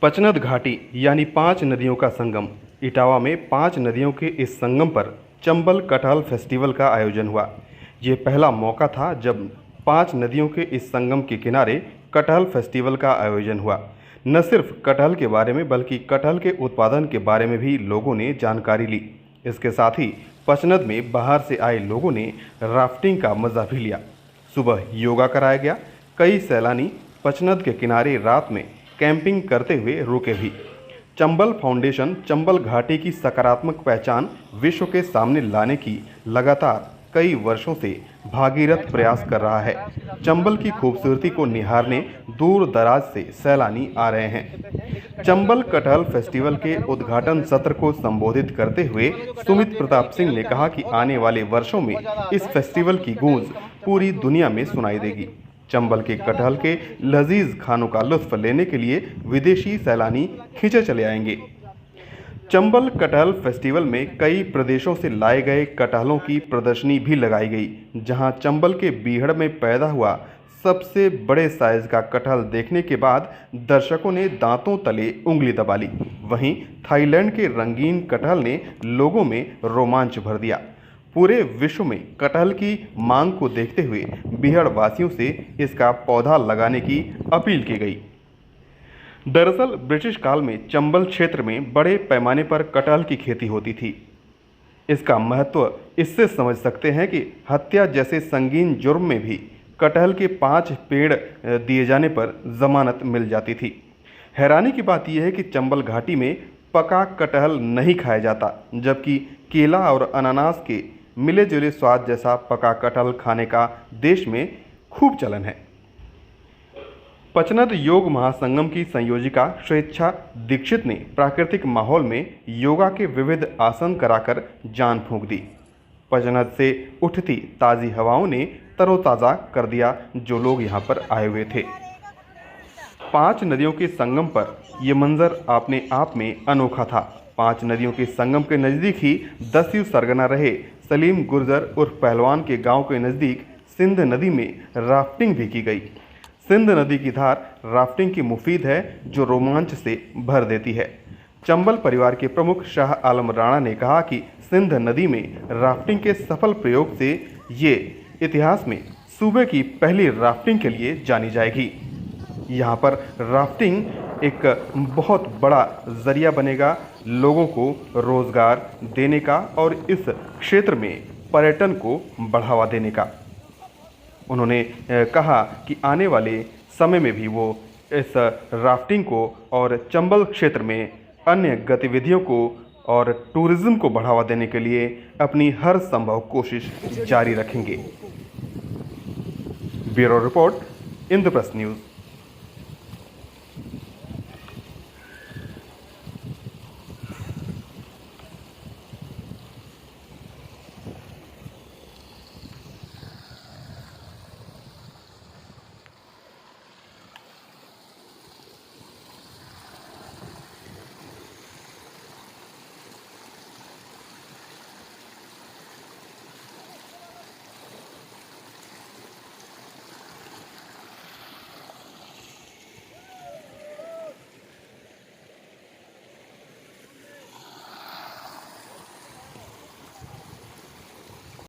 पचनद घाटी यानी 5 नदियों का संगम। इटावा में 5 नदियों के इस संगम पर चंबल कटहल फेस्टिवल का आयोजन हुआ। ये पहला मौका था जब 5 नदियों के इस संगम के किनारे कटहल फेस्टिवल का आयोजन हुआ। न सिर्फ कटहल के बारे में बल्कि कटहल के उत्पादन के बारे में भी लोगों ने जानकारी ली। इसके साथ ही पचनद में बाहर से आए लोगों ने राफ्टिंग का मजा भी लिया। सुबह योगा कराया गया। कई सैलानी पचनद के किनारे रात में कैंपिंग करते हुए रुके भी। चंबल फाउंडेशन चंबल घाटी की सकारात्मक पहचान विश्व के सामने लाने की लगातार कई वर्षों से भागीरथ प्रयास कर रहा है। चंबल की खूबसूरती को निहारने दूर दराज से सैलानी आ रहे हैं। चंबल कटहल फेस्टिवल के उद्घाटन सत्र को संबोधित करते हुए सुमित प्रताप सिंह ने कहा कि आने वाले वर्षों में इस फेस्टिवल की गूंज पूरी दुनिया में सुनाई देगी। चंबल के कटहल के लजीज खानों का लुत्फ लेने के लिए विदेशी सैलानी खींचे चले आएंगे। चंबल कटहल फेस्टिवल में कई प्रदेशों से लाए गए कटहलों की प्रदर्शनी भी लगाई गई, जहां चंबल के बीहड़ में पैदा हुआ सबसे बड़े साइज का कटहल देखने के बाद दर्शकों ने दांतों तले उंगली दबा ली। वहीं थाईलैंड के रंगीन कटहल ने लोगों में रोमांच भर दिया। पूरे विश्व में कटहल की मांग को देखते हुए बीहड़ वासियों से इसका पौधा लगाने की अपील की गई। दरअसल ब्रिटिश काल में चंबल क्षेत्र में बड़े पैमाने पर कटहल की खेती होती थी। इसका महत्व इससे समझ सकते हैं कि हत्या जैसे संगीन जुर्म में भी कटहल के 5 पेड़ दिए जाने पर जमानत मिल जाती थी। हैरानी की बात यह है कि चंबल घाटी में पका कटहल नहीं खाया जाता, जबकि केला और अनानास के मिले जुले स्वाद जैसा पका कटहल खाने का देश में खूब चलन है। पचनद योग महासंगम की संयोजिका स्वेच्छा दीक्षित ने प्राकृतिक माहौल में योगा के विविध आसन कराकर जान फूंक दी। पचनद से उठती ताज़ी हवाओं ने तरोताज़ा कर दिया जो लोग यहाँ पर आए हुए थे। 5 नदियों के संगम पर ये मंजर अपने आप में अनोखा था। 5 नदियों के संगम के नज़दीक ही 10 सरगना रहे सलीम गुर्जर उर्फ पहलवान के गांव के नज़दीक सिंध नदी में राफ्टिंग भी की गई। सिंध नदी की धार राफ्टिंग की मुफीद है जो रोमांच से भर देती है। चंबल परिवार के प्रमुख शाह आलम राणा ने कहा कि सिंध नदी में राफ्टिंग के सफल प्रयोग से ये इतिहास में सूबे की पहली राफ्टिंग के लिए जानी जाएगी। यहाँ पर राफ्टिंग एक बहुत बड़ा जरिया बनेगा लोगों को रोजगार देने का और इस क्षेत्र में पर्यटन को बढ़ावा देने का। उन्होंने कहा कि आने वाले समय में भी वो इस राफ्टिंग को और चंबल क्षेत्र में अन्य गतिविधियों को और टूरिज्म को बढ़ावा देने के लिए अपनी हर संभव कोशिश जारी रखेंगे। Bureau report, Indraprastha news.